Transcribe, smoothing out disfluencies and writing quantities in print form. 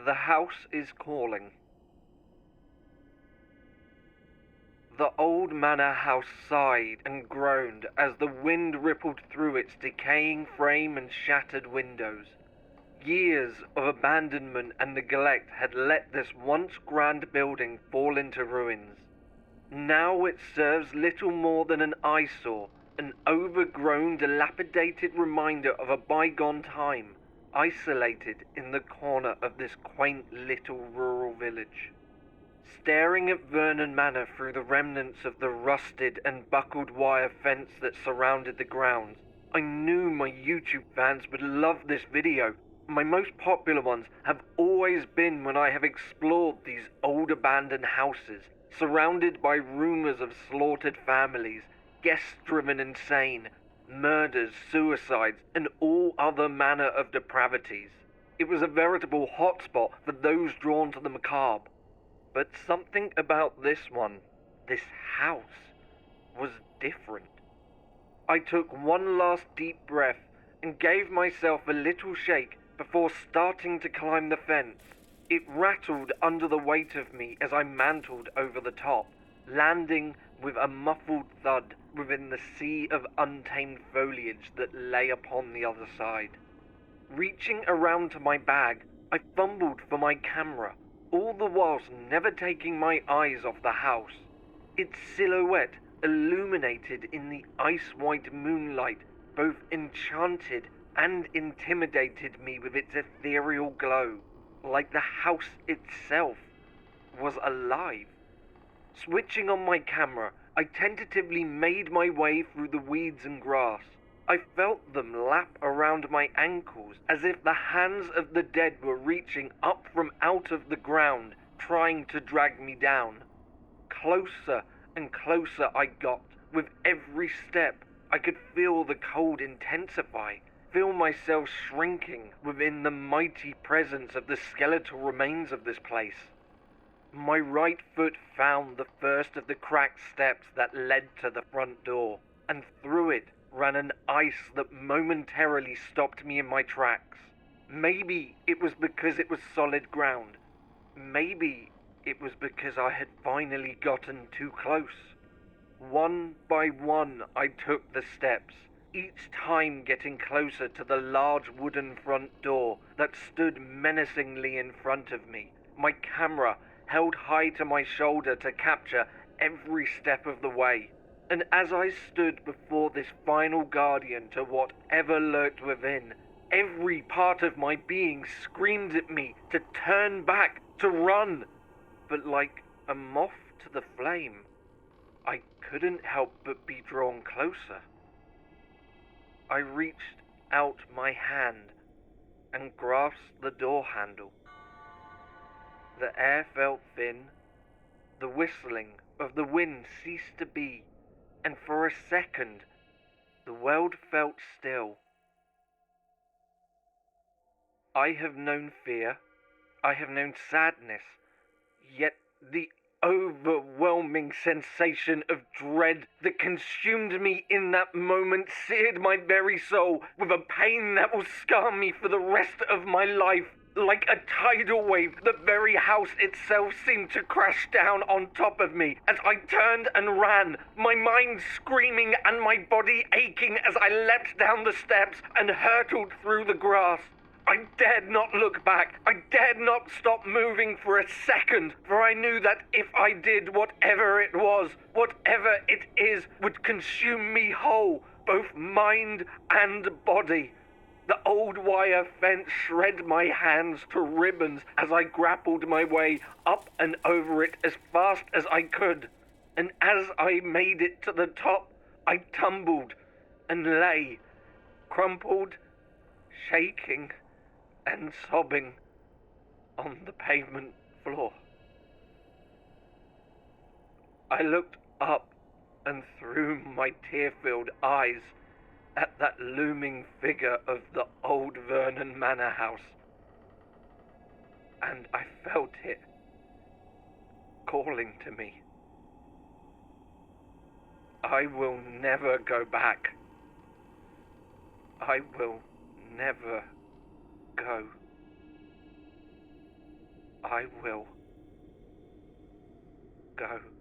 The house is calling. The old manor house sighed and groaned as the wind rippled through its decaying frame and shattered windows. Years of abandonment and neglect had let this once grand building fall into ruins. Now it serves little more than an eyesore, an overgrown, dilapidated reminder of a bygone time, isolated in the corner of this quaint little rural village. Staring at Vernon Manor through the remnants of the rusted and buckled wire fence that surrounded the grounds, I knew my YouTube fans would love this video. My most popular ones have always been when I have explored these old abandoned houses, surrounded by rumors of slaughtered families, guest-driven insane, murders, suicides, and all other manner of depravities. It was a veritable hotspot for those drawn to the macabre. But something about this one, this house, was different. I took one last deep breath and gave myself a little shake before starting to climb the fence. It rattled under the weight of me as I mantled over the top, landing with a muffled thud within the sea of untamed foliage that lay upon the other side. Reaching around to my bag, I fumbled for my camera, all the whilst never taking my eyes off the house. Its silhouette, illuminated in the ice-white moonlight, both enchanted and intimidated me with its ethereal glow, like the house itself was alive. Switching on my camera, I tentatively made my way through the weeds and grass. I felt them lap around my ankles as if the hands of the dead were reaching up from out of the ground, trying to drag me down. Closer and closer I got. With every step, I could feel the cold intensify, feel myself shrinking within the mighty presence of the skeletal remains of this place. My right foot found the first of the cracked steps that led to the front door, and through it ran an ice that momentarily stopped me in my tracks. Maybe it was because it was solid ground. Maybe it was because I had finally gotten too close. One by one I took the steps, each time getting closer to the large wooden front door that stood menacingly in front of me, my camera held high to my shoulder to capture every step of the way. And as I stood before this final guardian to whatever lurked within, every part of my being screamed at me to turn back, to run. But like a moth to the flame, I couldn't help but be drawn closer. I reached out my hand and grasped the door handle. The air felt thin, the whistling of the wind ceased to be, and for a second, the world felt still. I have known fear, I have known sadness, yet the overwhelming sensation of dread that consumed me in that moment seared my very soul with a pain that will scar me for the rest of my life. Like a tidal wave, the very house itself seemed to crash down on top of me as I turned and ran, my mind screaming and my body aching as I leapt down the steps and hurtled through the grass. I dared not look back. I dared not stop moving for a second, for I knew that if I did, whatever it was, whatever it is, would consume me whole, both mind and body. The old wire fence shred my hands to ribbons as I grappled my way up and over it as fast as I could. And as I made it to the top, I tumbled and lay, crumpled, shaking and sobbing on the pavement floor. I looked up and through my tear-filled eyes at that looming figure of the old Vernon Manor house, and I felt it calling to me. I will never go back. I will never go I will go.